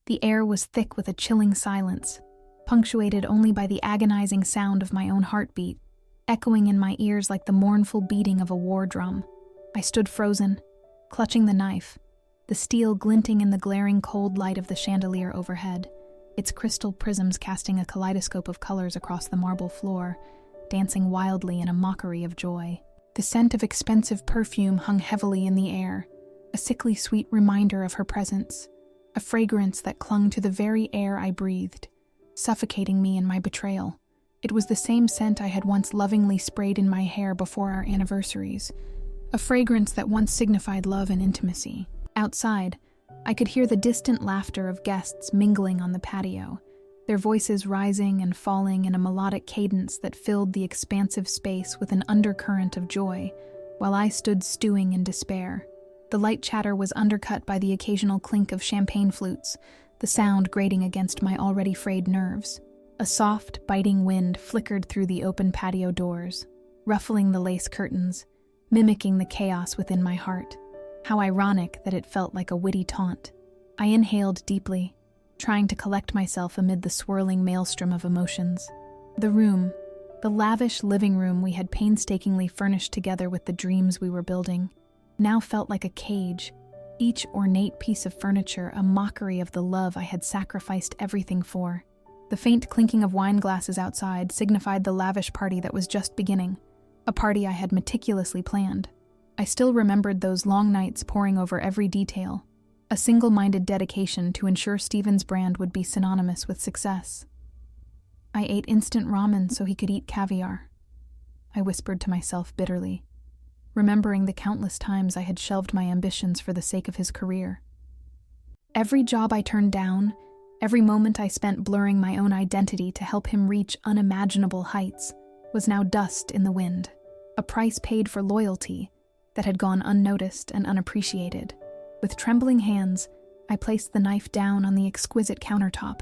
The air was thick with a chilling silence, punctuated only by the agonizing sound of my own heartbeat, echoing in my ears like the mournful beating of a war drum. I stood frozen, clutching the knife, the steel glinting in the glaring cold light of the chandelier overhead, its crystal prisms casting a kaleidoscope of colors across the marble floor, dancing wildly in a mockery of joy. The scent of expensive perfume hung heavily in the air, a sickly sweet reminder of her presence, a fragrance that clung to the very air I breathed, suffocating me in my betrayal. It was the same scent I had once lovingly sprayed in my hair before our anniversaries, a fragrance that once signified love and intimacy. Outside, I could hear the distant laughter of guests mingling on the patio, their voices rising and falling in a melodic cadence that filled the expansive space with an undercurrent of joy, while I stood stewing in despair. The light chatter was undercut by the occasional clink of champagne flutes, the sound grating against my already frayed nerves. A soft, biting wind flickered through the open patio doors, ruffling the lace curtains, mimicking the chaos within my heart. How ironic that it felt like a witty taunt. I inhaled deeply, trying to collect myself amid the swirling maelstrom of emotions. The lavish living room we had painstakingly furnished together with the dreams we were building, now felt like a cage, each ornate piece of furniture a mockery of the love I had sacrificed everything for. The faint clinking of wine glasses outside signified the lavish party that was just beginning, a party I had meticulously planned. I still remembered those long nights poring over every detail, a single-minded dedication to ensure Steven's brand would be synonymous with success. I ate instant ramen so he could eat caviar, I whispered to myself bitterly, remembering the countless times I had shelved my ambitions for the sake of his career. Every job I turned down, every moment I spent blurring my own identity to help him reach unimaginable heights, was now dust in the wind, a price paid for loyalty that had gone unnoticed and unappreciated. With trembling hands, I placed the knife down on the exquisite countertop,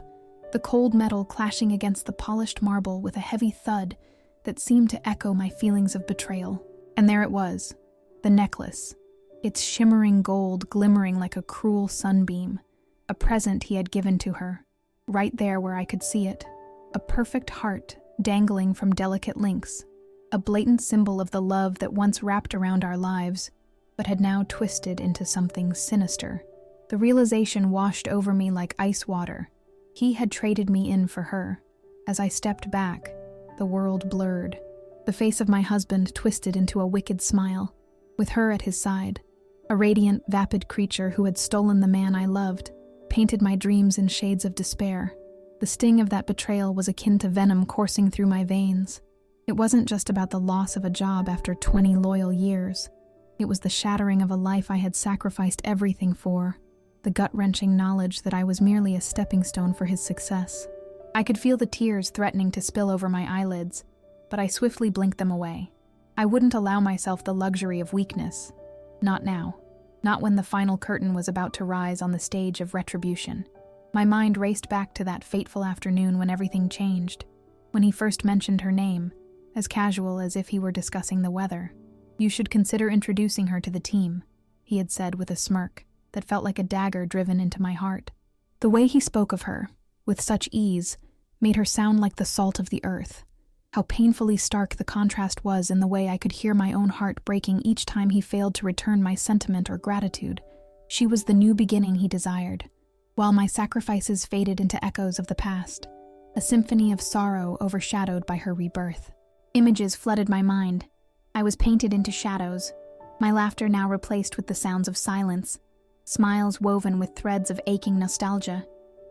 the cold metal clashing against the polished marble with a heavy thud that seemed to echo my feelings of betrayal. And there it was, the necklace, its shimmering gold glimmering like a cruel sunbeam, a present he had given to her, right there where I could see it, a perfect heart dangling from delicate links, a blatant symbol of the love that once wrapped around our lives, but had now twisted into something sinister. The realization washed over me like ice water. He had traded me in for her. As I stepped back, the world blurred. The face of my husband twisted into a wicked smile, with her at his side, a radiant, vapid creature who had stolen the man I loved, painted my dreams in shades of despair. The sting of that betrayal was akin to venom coursing through my veins. It wasn't just about the loss of a job after 20 loyal years. It was the shattering of a life I had sacrificed everything for, the gut-wrenching knowledge that I was merely a stepping stone for his success. I could feel the tears threatening to spill over my eyelids, but I swiftly blinked them away. I wouldn't allow myself the luxury of weakness. Not now. Not when the final curtain was about to rise on the stage of retribution. My mind raced back to that fateful afternoon when everything changed, when he first mentioned her name, as casual as if he were discussing the weather. "You should consider introducing her to the team," he had said with a smirk that felt like a dagger driven into my heart. The way he spoke of her, with such ease, made her sound like the salt of the earth. How painfully stark the contrast was in the way I could hear my own heart breaking each time he failed to return my sentiment or gratitude. She was the new beginning he desired, while my sacrifices faded into echoes of the past, a symphony of sorrow overshadowed by her rebirth. Images flooded my mind. I was painted into shadows, my laughter now replaced with the sounds of silence, smiles woven with threads of aching nostalgia.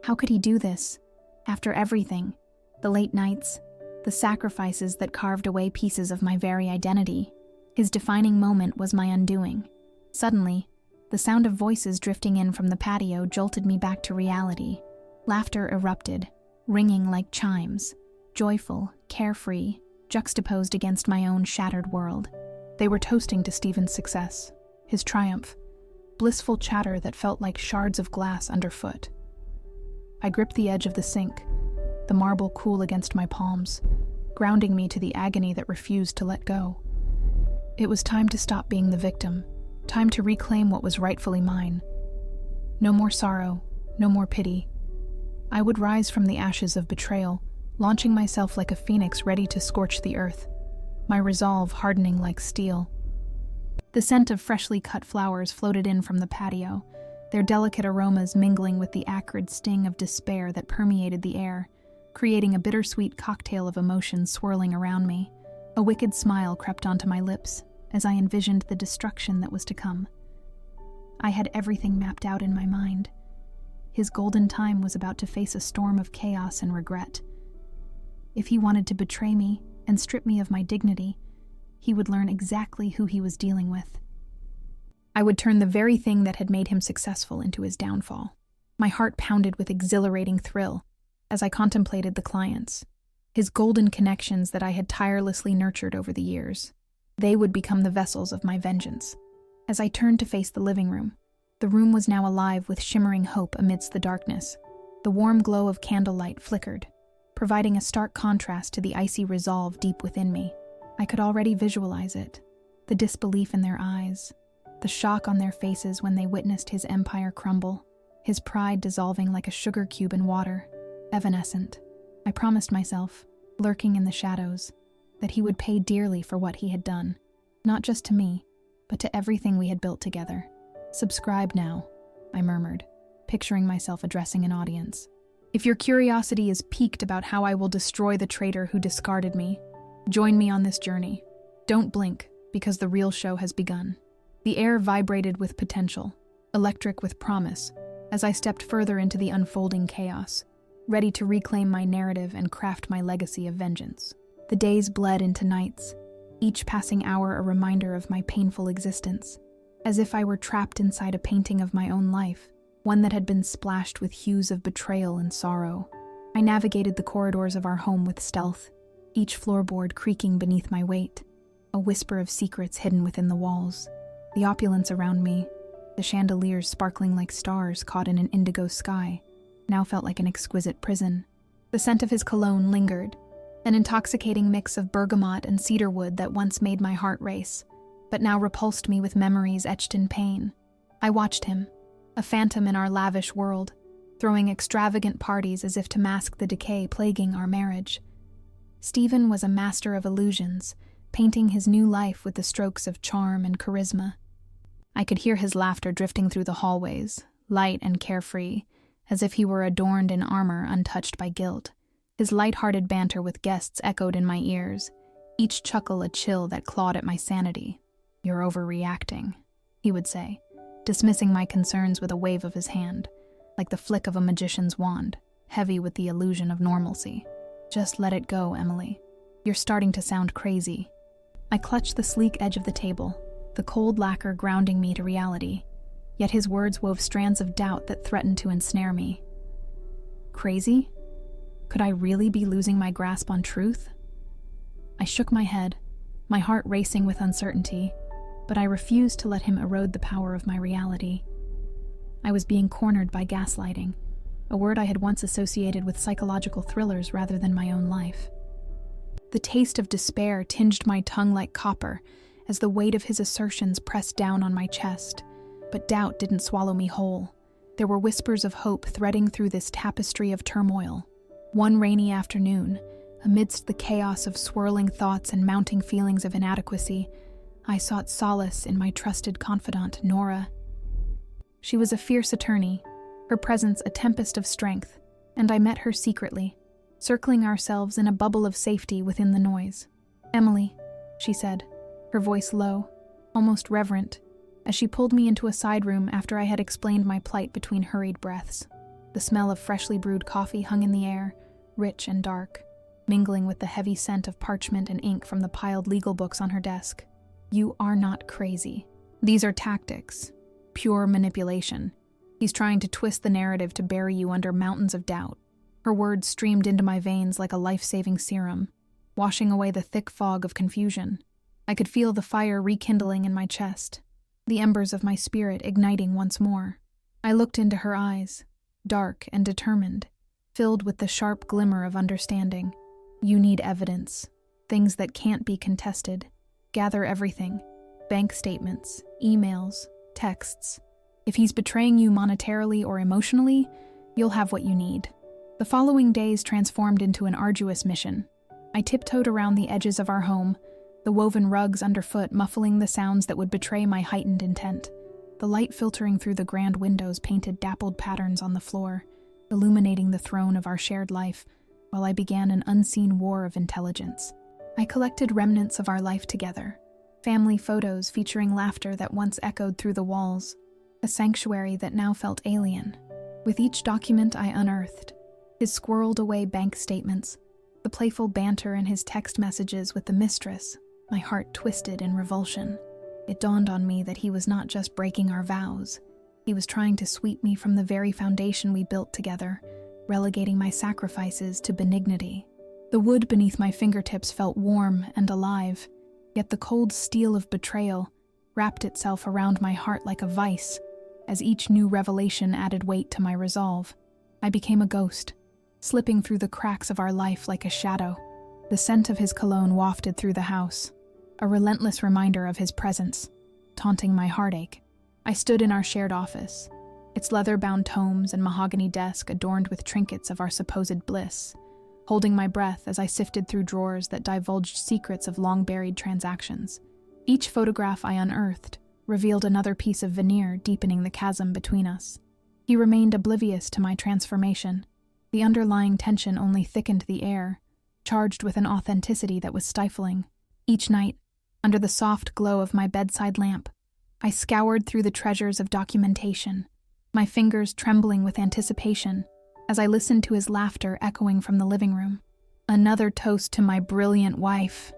How could he do this? After everything, the late nights, the sacrifices that carved away pieces of my very identity. His defining moment was my undoing. Suddenly, the sound of voices drifting in from the patio jolted me back to reality. Laughter erupted, ringing like chimes, joyful, carefree, juxtaposed against my own shattered world. They were toasting to Steven's success, his triumph, blissful chatter that felt like shards of glass underfoot. I gripped the edge of the sink, the marble cool against my palms, grounding me to the agony that refused to let go. It was time to stop being the victim, time to reclaim what was rightfully mine. No more sorrow, no more pity, I would rise from the ashes of betrayal, launching myself like a phoenix ready to scorch the earth, my resolve hardening like steel. The scent of freshly cut flowers floated in from the patio, their delicate aromas mingling with the acrid sting of despair that permeated the air, creating a bittersweet cocktail of emotions swirling around me. A wicked smile crept onto my lips as I envisioned the destruction that was to come. I had everything mapped out in my mind. His golden time was about to face a storm of chaos and regret. If he wanted to betray me and strip me of my dignity, he would learn exactly who he was dealing with. I would turn the very thing that had made him successful into his downfall. My heart pounded with exhilarating thrill as I contemplated the clients, his golden connections that I had tirelessly nurtured over the years. They would become the vessels of my vengeance. As I turned to face the living room, the room was now alive with shimmering hope amidst the darkness. The warm glow of candlelight flickered, providing a stark contrast to the icy resolve deep within me. I could already visualize it, the disbelief in their eyes, the shock on their faces when they witnessed his empire crumble, his pride dissolving like a sugar cube in water, evanescent. I promised myself, lurking in the shadows, that he would pay dearly for what he had done, not just to me, but to everything we had built together. "Subscribe now," I murmured, picturing myself addressing an audience. "If your curiosity is piqued about how I will destroy the traitor who discarded me, join me on this journey. Don't blink, because the real show has begun." The air vibrated with potential, electric with promise, as I stepped further into the unfolding chaos, ready to reclaim my narrative and craft my legacy of vengeance. The days bled into nights, each passing hour a reminder of my painful existence, as if I were trapped inside a painting of my own life, one that had been splashed with hues of betrayal and sorrow. I navigated the corridors of our home with stealth, each floorboard creaking beneath my weight, a whisper of secrets hidden within the walls. The opulence around me, the chandeliers sparkling like stars caught in an indigo sky, now felt like an exquisite prison. The scent of his cologne lingered, an intoxicating mix of bergamot and cedarwood that once made my heart race, but now repulsed me with memories etched in pain. I watched him, a phantom in our lavish world, throwing extravagant parties as if to mask the decay plaguing our marriage. Stephen was a master of illusions, painting his new life with the strokes of charm and charisma. I could hear his laughter drifting through the hallways, light and carefree, as if he were adorned in armor untouched by guilt. His light-hearted banter with guests echoed in my ears, each chuckle a chill that clawed at my sanity. "You're overreacting," he would say, dismissing my concerns with a wave of his hand, like the flick of a magician's wand, heavy with the illusion of normalcy. "Just let it go, Emily. You're starting to sound crazy." I clutched the sleek edge of the table, the cold lacquer grounding me to reality, yet his words wove strands of doubt that threatened to ensnare me. Crazy? Could I really be losing my grasp on truth? I shook my head, my heart racing with uncertainty, but I refused to let him erode the power of my reality. I was being cornered by gaslighting, a word I had once associated with psychological thrillers rather than my own life. The taste of despair tinged my tongue like copper as the weight of his assertions pressed down on my chest, but doubt didn't swallow me whole. There were whispers of hope threading through this tapestry of turmoil. One rainy afternoon, amidst the chaos of swirling thoughts and mounting feelings of inadequacy, I sought solace in my trusted confidant, Nora. She was a fierce attorney, her presence a tempest of strength, and I met her secretly, circling ourselves in a bubble of safety within the noise. "Emily," she said, her voice low, almost reverent, as she pulled me into a side room after I had explained my plight between hurried breaths. The smell of freshly brewed coffee hung in the air, rich and dark, mingling with the heavy scent of parchment and ink from the piled legal books on her desk. "You are not crazy. These are tactics, pure manipulation. He's trying to twist the narrative to bury you under mountains of doubt." Her words streamed into my veins like a life-saving serum, washing away the thick fog of confusion. I could feel the fire rekindling in my chest, the embers of my spirit igniting once more. I looked into her eyes, dark and determined, filled with the sharp glimmer of understanding. "You need evidence, things that can't be contested. Gather everything, bank statements, emails, texts. If he's betraying you monetarily or emotionally, you'll have what you need. The following days transformed into an arduous mission. I tiptoed around the edges of our home, the woven rugs underfoot muffling the sounds that would betray my heightened intent. The light filtering through the grand windows painted dappled patterns on the floor, illuminating the throne of our shared life, while I began an unseen war of intelligence. I collected remnants of our life together, family photos featuring laughter that once echoed through the walls, a sanctuary that now felt alien. With each document I unearthed, his squirreled away bank statements, the playful banter in his text messages with the mistress, my heart twisted in revulsion. It dawned on me that he was not just breaking our vows. He was trying to sweep me from the very foundation we built together, relegating my sacrifices to benignity. The wood beneath my fingertips felt warm and alive, yet the cold steel of betrayal wrapped itself around my heart like a vice. As each new revelation added weight to my resolve, I became a ghost, slipping through the cracks of our life like a shadow. The scent of his cologne wafted through the house, a relentless reminder of his presence, taunting my heartache. I stood in our shared office, its leather-bound tomes and mahogany desk adorned with trinkets of our supposed bliss, holding my breath as I sifted through drawers that divulged secrets of long-buried transactions. Each photograph I unearthed revealed another piece of veneer deepening the chasm between us. He remained oblivious to my transformation. The underlying tension only thickened the air, charged with an authenticity that was stifling. Each night, under the soft glow of my bedside lamp, I scoured through the treasures of documentation, my fingers trembling with anticipation as I listened to his laughter echoing from the living room. "Another toast to my brilliant wife,"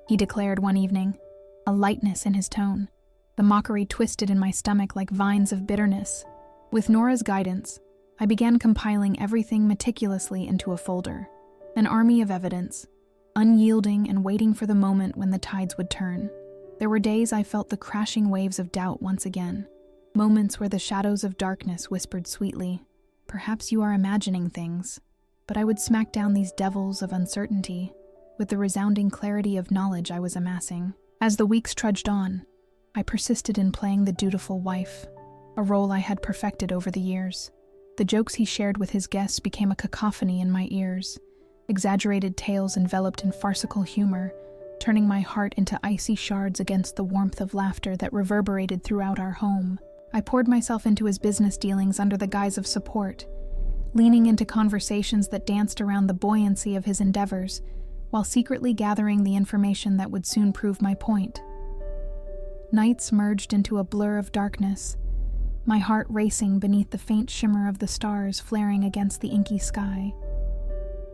he declared one evening, a lightness in his tone. The mockery twisted in my stomach like vines of bitterness. With Nora's guidance, I began compiling everything meticulously into a folder, an army of evidence, unyielding and waiting for the moment when the tides would turn. There were days I felt the crashing waves of doubt once again, moments where the shadows of darkness whispered sweetly, "Perhaps you are imagining things," but I would smack down these devils of uncertainty with the resounding clarity of knowledge I was amassing. As the weeks trudged on, I persisted in playing the dutiful wife, a role I had perfected over the years. The jokes he shared with his guests became a cacophony in my ears, exaggerated tales enveloped in farcical humor, turning my heart into icy shards against the warmth of laughter that reverberated throughout our home. I poured myself into his business dealings under the guise of support, leaning into conversations that danced around the buoyancy of his endeavors, while secretly gathering the information that would soon prove my point. Nights merged into a blur of darkness, my heart racing beneath the faint shimmer of the stars flaring against the inky sky.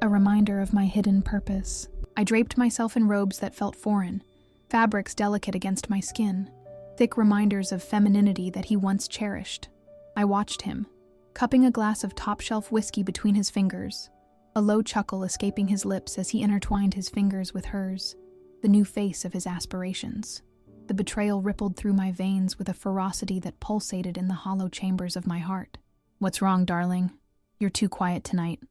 A reminder of my hidden purpose. I draped myself in robes that felt foreign, fabrics delicate against my skin, thick reminders of femininity that he once cherished. I watched him, cupping a glass of top-shelf whiskey between his fingers, a low chuckle escaping his lips as he intertwined his fingers with hers, the new face of his aspirations. The betrayal rippled through my veins with a ferocity that pulsated in the hollow chambers of my heart. "What's wrong, darling? You're too quiet tonight,"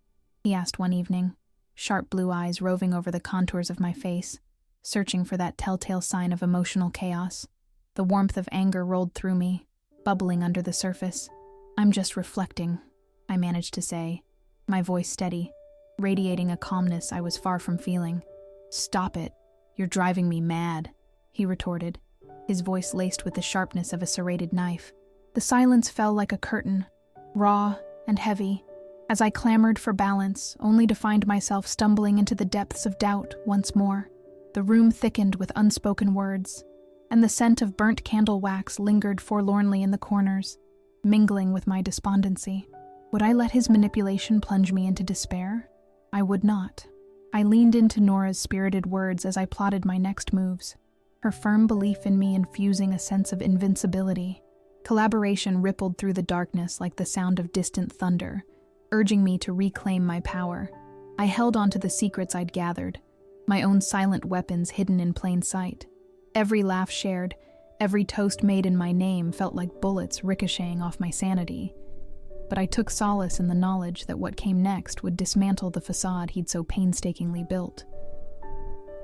he asked one evening, sharp blue eyes roving over the contours of my face, searching for that telltale sign of emotional chaos. The warmth of anger rolled through me, bubbling under the surface. "I'm just reflecting," I managed to say, my voice steady, radiating a calmness I was far from feeling. "Stop it. You're driving me mad," he retorted, his voice laced with the sharpness of a serrated knife. The silence fell like a curtain, raw and heavy, as I clamored for balance, only to find myself stumbling into the depths of doubt once more. The room thickened with unspoken words, and the scent of burnt candle wax lingered forlornly in the corners, mingling with my despondency. Would I let his manipulation plunge me into despair? I would not. I leaned into Nora's spirited words as I plotted my next moves, her firm belief in me infusing a sense of invincibility. Collaboration rippled through the darkness like the sound of distant thunder, urging me to reclaim my power. I held on to the secrets I'd gathered, my own silent weapons hidden in plain sight. Every laugh shared, every toast made in my name felt like bullets ricocheting off my sanity. But I took solace in the knowledge that what came next would dismantle the facade he'd so painstakingly built.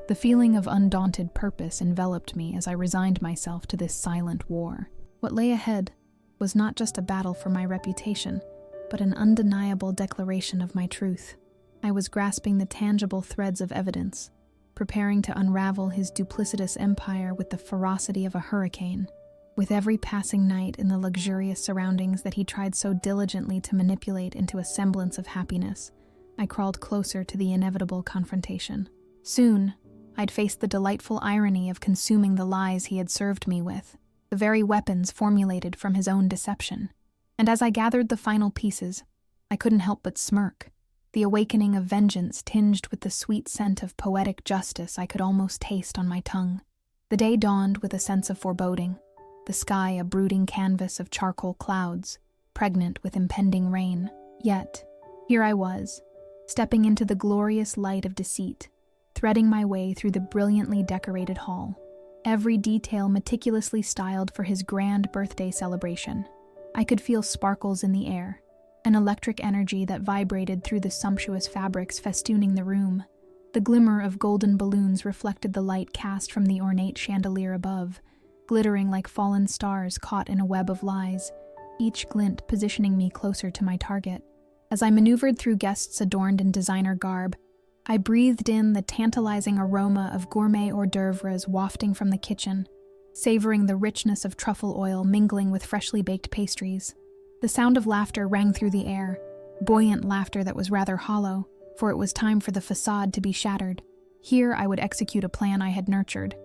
The feeling of undaunted purpose enveloped me as I resigned myself to this silent war. What lay ahead was not just a battle for my reputation, but an undeniable declaration of my truth. I was grasping the tangible threads of evidence, preparing to unravel his duplicitous empire with the ferocity of a hurricane. With every passing night in the luxurious surroundings that he tried so diligently to manipulate into a semblance of happiness, I crawled closer to the inevitable confrontation. Soon, I'd face the delightful irony of consuming the lies he had served me with, the very weapons formulated from his own deception. And as I gathered the final pieces, I couldn't help but smirk. The awakening of vengeance tinged with the sweet scent of poetic justice I could almost taste on my tongue. The day dawned with a sense of foreboding, the sky a brooding canvas of charcoal clouds, pregnant with impending rain. Yet, here I was, stepping into the glorious light of deceit, threading my way through the brilliantly decorated hall, every detail meticulously styled for his grand birthday celebration. I could feel sparkles in the air, an electric energy that vibrated through the sumptuous fabrics festooning the room. The glimmer of golden balloons reflected the light cast from the ornate chandelier above, glittering like fallen stars caught in a web of lies, each glint positioning me closer to my target. As I maneuvered through guests adorned in designer garb, I breathed in the tantalizing aroma of gourmet hors d'oeuvres wafting from the kitchen, savoring the richness of truffle oil mingling with freshly baked pastries. The sound of laughter rang through the air, buoyant laughter that was rather hollow, for it was time for the facade to be shattered. Here I would execute a plan I had nurtured.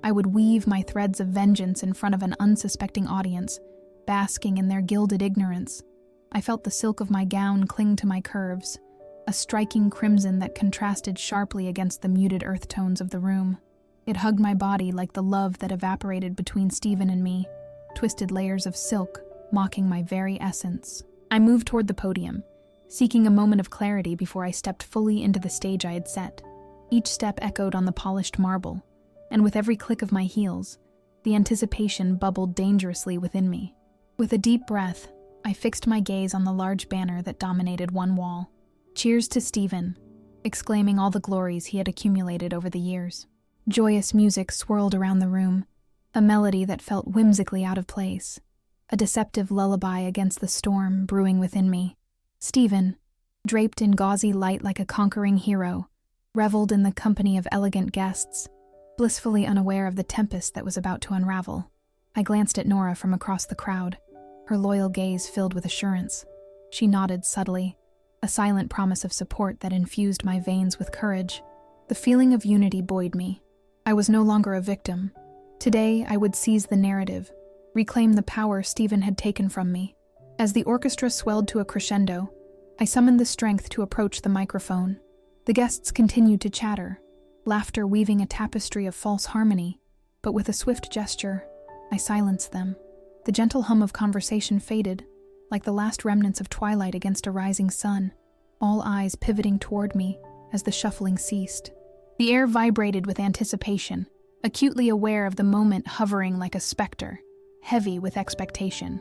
I would weave my threads of vengeance in front of an unsuspecting audience, basking in their gilded ignorance. I felt the silk of my gown cling to my curves, a striking crimson that contrasted sharply against the muted earth tones of the room. It hugged my body like the love that evaporated between Stephen and me, twisted layers of silk, mocking my very essence. I moved toward the podium, seeking a moment of clarity before I stepped fully into the stage I had set. Each step echoed on the polished marble, and with every click of my heels, the anticipation bubbled dangerously within me. With a deep breath, I fixed my gaze on the large banner that dominated one wall. "Cheers to Stephen," exclaiming all the glories he had accumulated over the years. Joyous music swirled around the room, a melody that felt whimsically out of place, a deceptive lullaby against the storm brewing within me. Stephen, draped in gauzy light like a conquering hero, reveled in the company of elegant guests, blissfully unaware of the tempest that was about to unravel. I glanced at Nora from across the crowd, her loyal gaze filled with assurance. She nodded subtly, a silent promise of support that infused my veins with courage. The feeling of unity buoyed me. I was no longer a victim. Today, I would seize the narrative, reclaim the power Stephen had taken from me. As the orchestra swelled to a crescendo, I summoned the strength to approach the microphone. The guests continued to chatter, laughter weaving a tapestry of false harmony, but with a swift gesture, I silenced them. The gentle hum of conversation faded, like the last remnants of twilight against a rising sun, all eyes pivoting toward me as the shuffling ceased. The air vibrated with anticipation, acutely aware of the moment hovering like a specter, heavy with expectation.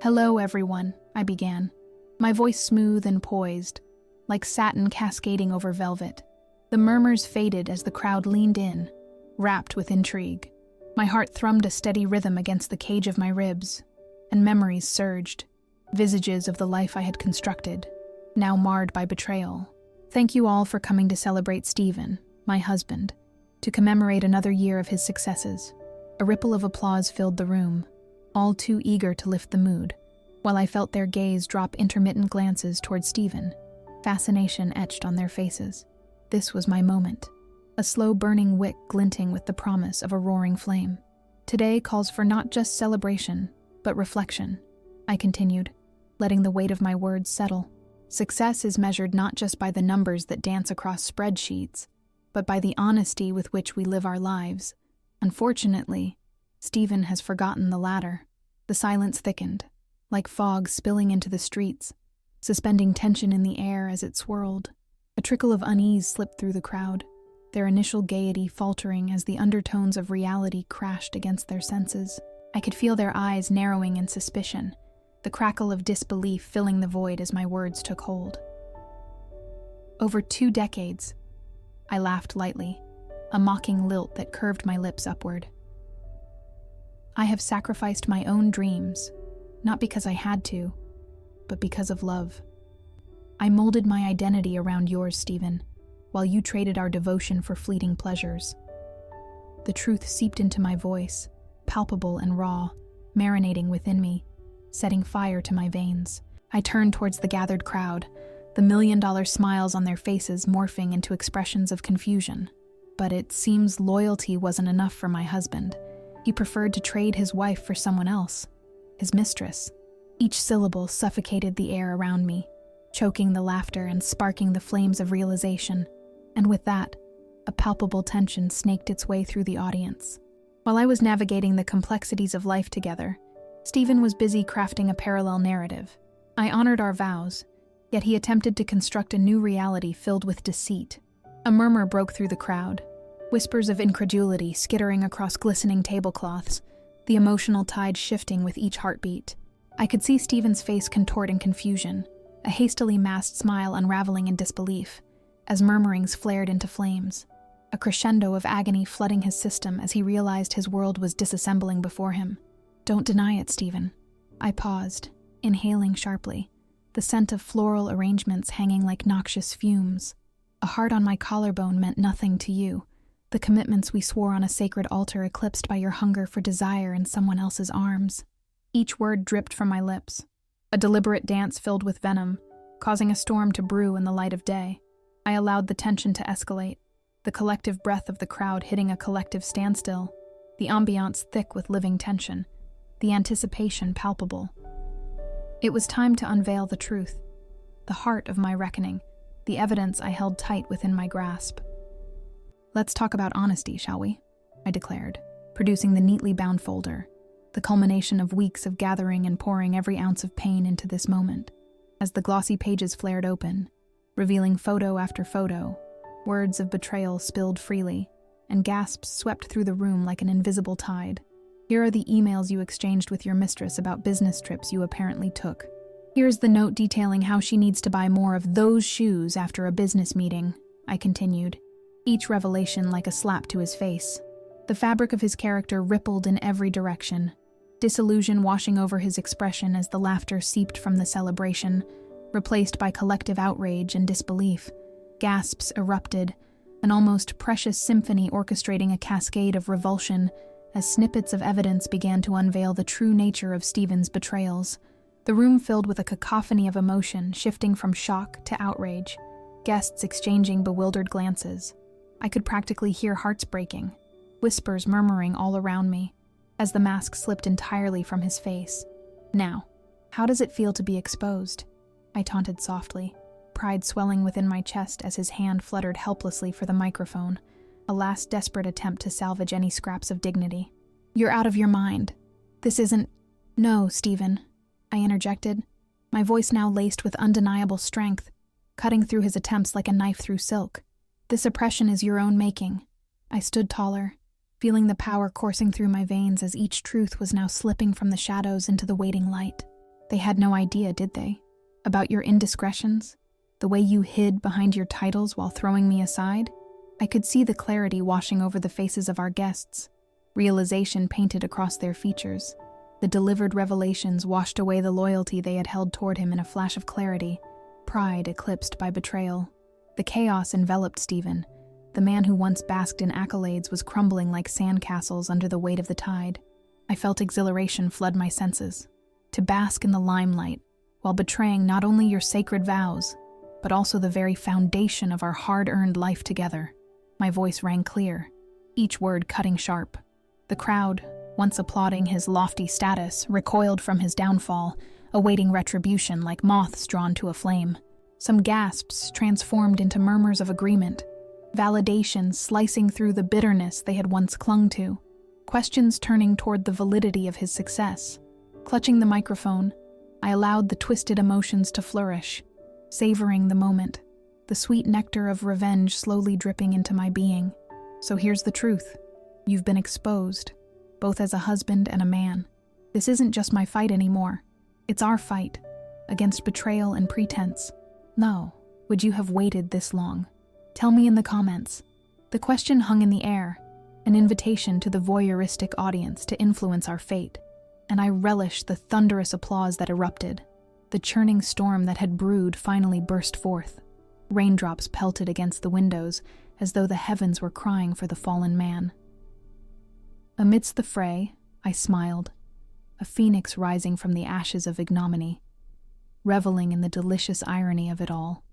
"Hello, everyone," I began, my voice smooth and poised, like satin cascading over velvet. The murmurs faded as the crowd leaned in, rapt with intrigue. My heart thrummed a steady rhythm against the cage of my ribs, and memories surged, visages of the life I had constructed, now marred by betrayal. "Thank you all for coming to celebrate Stephen, my husband, to commemorate another year of his successes." A ripple of applause filled the room, all too eager to lift the mood, while I felt their gaze drop intermittent glances toward Stephen, fascination etched on their faces. This was my moment, a slow-burning wick glinting with the promise of a roaring flame. "Today calls for not just celebration, but reflection," I continued, letting the weight of my words settle. "Success is measured not just by the numbers that dance across spreadsheets, but by the honesty with which we live our lives. Unfortunately, Stephen has forgotten the latter." The silence thickened, like fog spilling into the streets, suspending tension in the air as it swirled. A trickle of unease slipped through the crowd, their initial gaiety faltering as the undertones of reality crashed against their senses. I could feel their eyes narrowing in suspicion, the crackle of disbelief filling the void as my words took hold. "Over 2 decades," I laughed lightly, a mocking lilt that curved my lips upward. "I have sacrificed my own dreams, not because I had to, but because of love." I molded my identity around yours, Stephen, while you traded our devotion for fleeting pleasures. The truth seeped into my voice, palpable and raw, marinating within me, setting fire to my veins. I turned towards the gathered crowd, the million-dollar smiles on their faces morphing into expressions of confusion. But it seems loyalty wasn't enough for my husband. He preferred to trade his wife for someone else, his mistress. Each syllable suffocated the air around me, choking the laughter and sparking the flames of realization. And with that, a palpable tension snaked its way through the audience. While I was navigating the complexities of life together, Stephen was busy crafting a parallel narrative. I honored our vows, yet he attempted to construct a new reality filled with deceit. A murmur broke through the crowd, whispers of incredulity skittering across glistening tablecloths, the emotional tide shifting with each heartbeat. I could see Stephen's face contort in confusion, a hastily masked smile unraveling in disbelief, as murmurings flared into flames, a crescendo of agony flooding his system as he realized his world was disassembling before him. "Don't deny it, Stephen." I paused, inhaling sharply, the scent of floral arrangements hanging like noxious fumes. A heart on my collarbone meant nothing to you, the commitments we swore on a sacred altar eclipsed by your hunger for desire in someone else's arms. Each word dripped from my lips, a deliberate dance filled with venom, causing a storm to brew in the light of day. I allowed the tension to escalate, the collective breath of the crowd hitting a collective standstill, the ambiance thick with living tension, the anticipation palpable. It was time to unveil the truth, the heart of my reckoning, the evidence I held tight within my grasp. "Let's talk about honesty, shall we?" I declared, producing the neatly bound folder, the culmination of weeks of gathering and pouring every ounce of pain into this moment. As the glossy pages flared open, revealing photo after photo, words of betrayal spilled freely, and gasps swept through the room like an invisible tide. "Here are the emails you exchanged with your mistress about business trips you apparently took. Here's the note detailing how she needs to buy more of those shoes after a business meeting," I continued, each revelation like a slap to his face. The fabric of his character rippled in every direction, disillusion washing over his expression as the laughter seeped from the celebration, replaced by collective outrage and disbelief. Gasps erupted, an almost precious symphony orchestrating a cascade of revulsion as snippets of evidence began to unveil the true nature of Stephen's betrayals. The room filled with a cacophony of emotion shifting from shock to outrage, guests exchanging bewildered glances. I could practically hear hearts breaking, whispers murmuring all around me, as the mask slipped entirely from his face. "Now, how does it feel to be exposed?" I taunted softly, pride swelling within my chest as his hand fluttered helplessly for the microphone, a last desperate attempt to salvage any scraps of dignity. "You're out of your mind. This isn't—" "No, Stephen," I interjected, my voice now laced with undeniable strength, cutting through his attempts like a knife through silk. "This oppression is your own making." I stood taller, feeling the power coursing through my veins as each truth was now slipping from the shadows into the waiting light. "They had no idea, did they? About your indiscretions? The way you hid behind your titles while throwing me aside?" I could see the clarity washing over the faces of our guests, realization painted across their features. The delivered revelations washed away the loyalty they had held toward him in a flash of clarity, pride eclipsed by betrayal. The chaos enveloped Stephen. The man who once basked in accolades was crumbling like sandcastles under the weight of the tide. I felt exhilaration flood my senses. To bask in the limelight, while betraying not only your sacred vows, but also the very foundation of our hard-earned life together. My voice rang clear, each word cutting sharp. The crowd, once applauding his lofty status, recoiled from his downfall, awaiting retribution like moths drawn to a flame. Some gasps transformed into murmurs of agreement, validation slicing through the bitterness they had once clung to, questions turning toward the validity of his success. Clutching the microphone, I allowed the twisted emotions to flourish, savoring the moment, the sweet nectar of revenge slowly dripping into my being. "So here's the truth. You've been exposed, both as a husband and a man. This isn't just my fight anymore. It's our fight, against betrayal and pretense. No, would you have waited this long? Tell me in the comments." The question hung in the air, an invitation to the voyeuristic audience to influence our fate, and I relished the thunderous applause that erupted. The churning storm that had brewed finally burst forth. Raindrops pelted against the windows as though the heavens were crying for the fallen man. Amidst the fray, I smiled, a phoenix rising from the ashes of ignominy, reveling in the delicious irony of it all.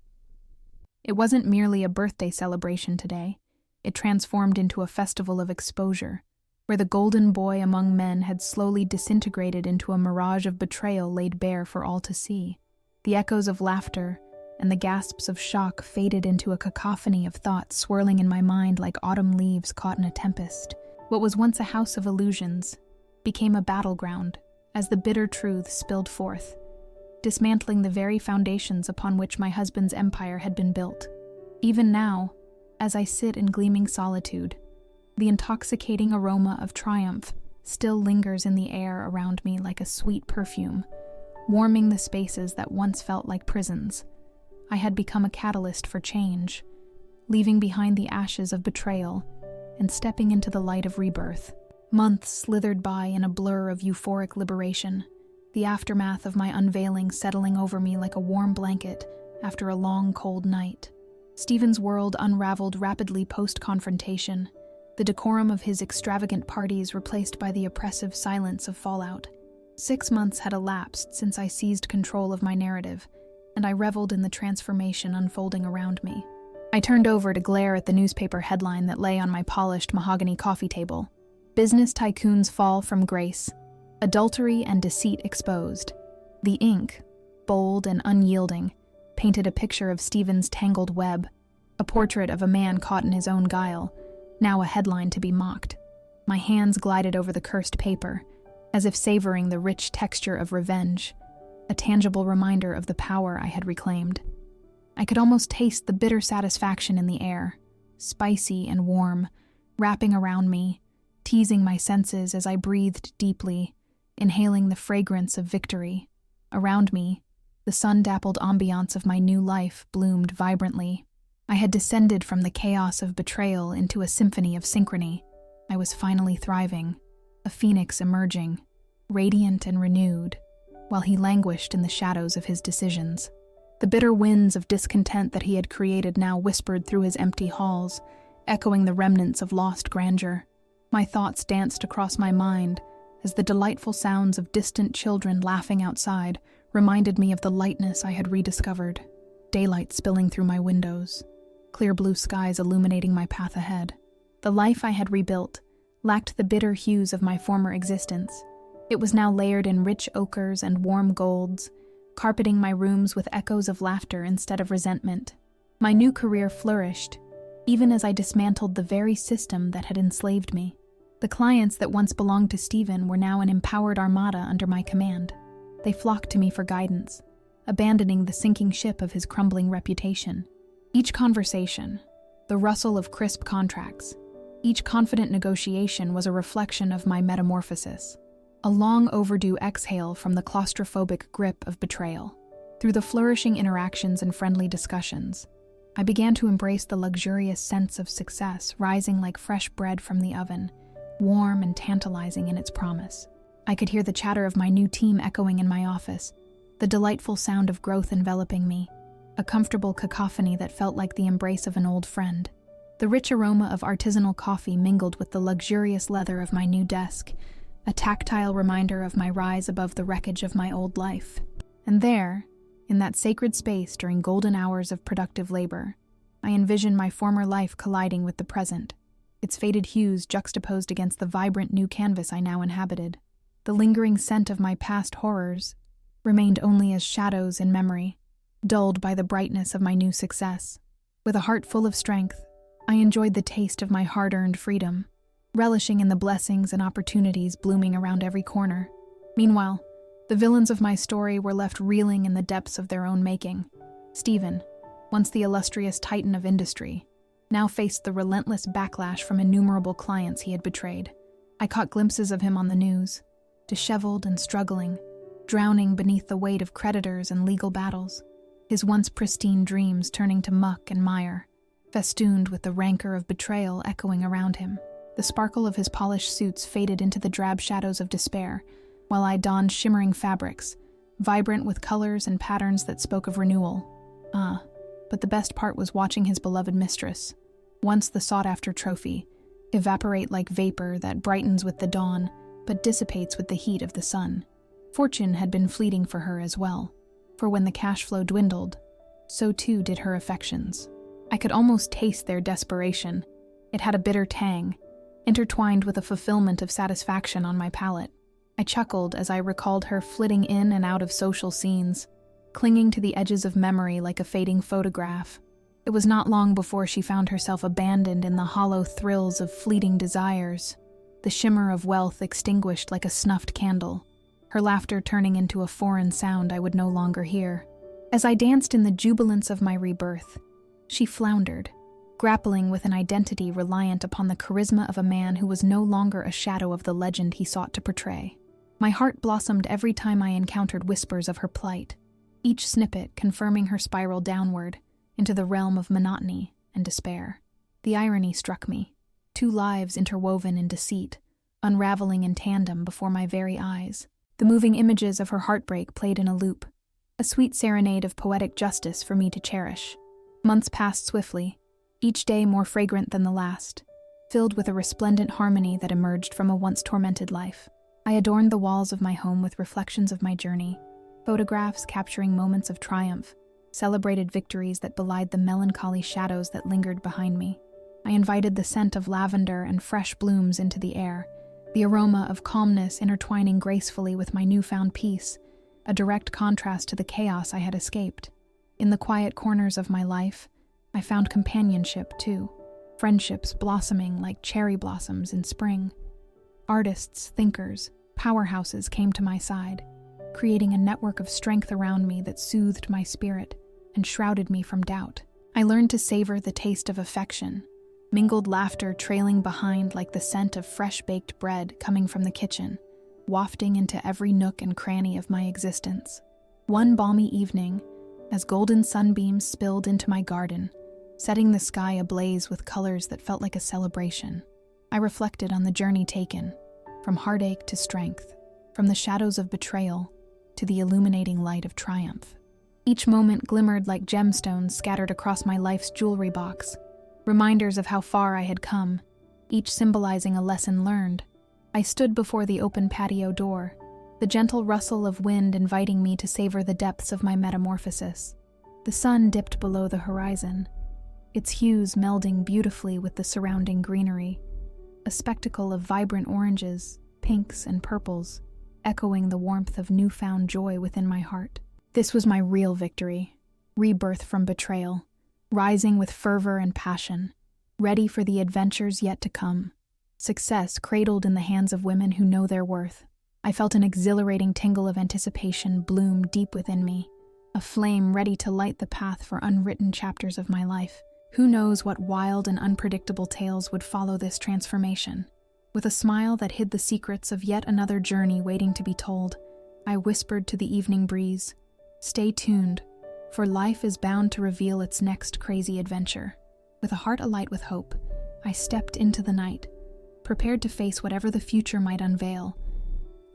It wasn't merely a birthday celebration today. It transformed into a festival of exposure, where the golden boy among men had slowly disintegrated into a mirage of betrayal laid bare for all to see. The echoes of laughter and the gasps of shock faded into a cacophony of thoughts swirling in my mind like autumn leaves caught in a tempest. What was once a house of illusions became a battleground as the bitter truth spilled forth, dismantling the very foundations upon which my husband's empire had been built. Even now, as I sit in gleaming solitude, the intoxicating aroma of triumph still lingers in the air around me like a sweet perfume, warming the spaces that once felt like prisons. I had become a catalyst for change, leaving behind the ashes of betrayal and stepping into the light of rebirth. Months slithered by in a blur of euphoric liberation, the aftermath of my unveiling settling over me like a warm blanket after a long, cold night. Stephen's world unraveled rapidly post-confrontation, the decorum of his extravagant parties replaced by the oppressive silence of fallout. 6 months had elapsed since I seized control of my narrative, and I reveled in the transformation unfolding around me. I turned over to glare at the newspaper headline that lay on my polished mahogany coffee table. Business tycoons fall from grace. Adultery and deceit exposed. The ink, bold and unyielding, painted a picture of Stephen's tangled web, a portrait of a man caught in his own guile, now a headline to be mocked. My hands glided over the cursed paper, as if savoring the rich texture of revenge, a tangible reminder of the power I had reclaimed. I could almost taste the bitter satisfaction in the air, spicy and warm, wrapping around me, teasing my senses as I breathed deeply, inhaling the fragrance of victory. Around me, the sun-dappled ambiance of my new life bloomed vibrantly. I had descended from the chaos of betrayal into a symphony of synchrony. I was finally thriving, a phoenix emerging, radiant and renewed, while he languished in the shadows of his decisions. The bitter winds of discontent that he had created now whispered through his empty halls, echoing the remnants of lost grandeur. My thoughts danced across my mind as the delightful sounds of distant children laughing outside reminded me of the lightness I had rediscovered. Daylight spilling through my windows, clear blue skies illuminating my path ahead. The life I had rebuilt lacked the bitter hues of my former existence. It was now layered in rich ochres and warm golds, carpeting my rooms with echoes of laughter instead of resentment. My new career flourished, even as I dismantled the very system that had enslaved me. The clients that once belonged to Stephen were now an empowered armada under my command. They flocked to me for guidance, abandoning the sinking ship of his crumbling reputation. Each conversation, the rustle of crisp contracts, each confident negotiation was a reflection of my metamorphosis, a long overdue exhale from the claustrophobic grip of betrayal. Through the flourishing interactions and friendly discussions, I began to embrace the luxurious sense of success rising like fresh bread from the oven, warm and tantalizing in its promise. I could hear the chatter of my new team echoing in my office, the delightful sound of growth enveloping me, a comfortable cacophony that felt like the embrace of an old friend. The rich aroma of artisanal coffee mingled with the luxurious leather of my new desk, a tactile reminder of my rise above the wreckage of my old life. And there, in that sacred space during golden hours of productive labor, I envisioned my former life colliding with the present, its faded hues juxtaposed against the vibrant new canvas I now inhabited. The lingering scent of my past horrors remained only as shadows in memory, dulled by the brightness of my new success. With a heart full of strength, I enjoyed the taste of my hard-earned freedom, relishing in the blessings and opportunities blooming around every corner. Meanwhile, the villains of my story were left reeling in the depths of their own making. Stephen, once the illustrious titan of industry, now faced the relentless backlash from innumerable clients he had betrayed. I caught glimpses of him on the news, disheveled and struggling, drowning beneath the weight of creditors and legal battles, his once pristine dreams turning to muck and mire, festooned with the rancor of betrayal echoing around him. The sparkle of his polished suits faded into the drab shadows of despair, while I donned shimmering fabrics, vibrant with colors and patterns that spoke of renewal. But the best part was watching his beloved mistress, once the sought-after trophy, evaporate like vapor that brightens with the dawn, but dissipates with the heat of the sun. Fortune had been fleeting for her as well, for when the cash flow dwindled, so too did her affections. I could almost taste their desperation. It had a bitter tang, intertwined with a fulfillment of satisfaction on my palate. I chuckled as I recalled her flitting in and out of social scenes, clinging to the edges of memory like a fading photograph. It was not long before she found herself abandoned in the hollow thrills of fleeting desires, the shimmer of wealth extinguished like a snuffed candle, her laughter turning into a foreign sound I would no longer hear. As I danced in the jubilance of my rebirth, she floundered, grappling with an identity reliant upon the charisma of a man who was no longer a shadow of the legend he sought to portray. My heart blossomed every time I encountered whispers of her plight, each snippet confirming her spiral downward into the realm of monotony and despair. The irony struck me, 2 lives interwoven in deceit, unraveling in tandem before my very eyes. The moving images of her heartbreak played in a loop, a sweet serenade of poetic justice for me to cherish. Months passed swiftly, each day more fragrant than the last, filled with a resplendent harmony that emerged from a once tormented life. I adorned the walls of my home with reflections of my journey, photographs capturing moments of triumph, celebrated victories that belied the melancholy shadows that lingered behind me. I invited the scent of lavender and fresh blooms into the air, the aroma of calmness intertwining gracefully with my newfound peace, a direct contrast to the chaos I had escaped. In the quiet corners of my life, I found companionship too, friendships blossoming like cherry blossoms in spring. Artists, thinkers, powerhouses came to my side, creating a network of strength around me that soothed my spirit and shrouded me from doubt. I learned to savor the taste of affection, mingled laughter trailing behind like the scent of fresh-baked bread coming from the kitchen, wafting into every nook and cranny of my existence. One balmy evening, as golden sunbeams spilled into my garden, setting the sky ablaze with colors that felt like a celebration, I reflected on the journey taken, from heartache to strength, from the shadows of betrayal to the illuminating light of triumph. Each moment glimmered like gemstones scattered across my life's jewelry box, reminders of how far I had come, each symbolizing a lesson learned. I stood before the open patio door, the gentle rustle of wind inviting me to savor the depths of my metamorphosis. The sun dipped below the horizon, its hues melding beautifully with the surrounding greenery, a spectacle of vibrant oranges, pinks, and purples, echoing the warmth of newfound joy within my heart. This was my real victory, rebirth from betrayal, rising with fervor and passion, ready for the adventures yet to come. Success cradled in the hands of women who know their worth. I felt an exhilarating tingle of anticipation bloom deep within me, a flame ready to light the path for unwritten chapters of my life. Who knows what wild and unpredictable tales would follow this transformation? With a smile that hid the secrets of yet another journey waiting to be told, I whispered to the evening breeze, "Stay tuned, for life is bound to reveal its next crazy adventure." With a heart alight with hope, I stepped into the night, prepared to face whatever the future might unveil.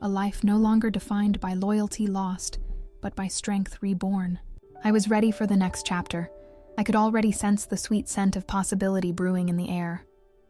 A life no longer defined by loyalty lost, but by strength reborn. I was ready for the next chapter. I could already sense the sweet scent of possibility brewing in the air.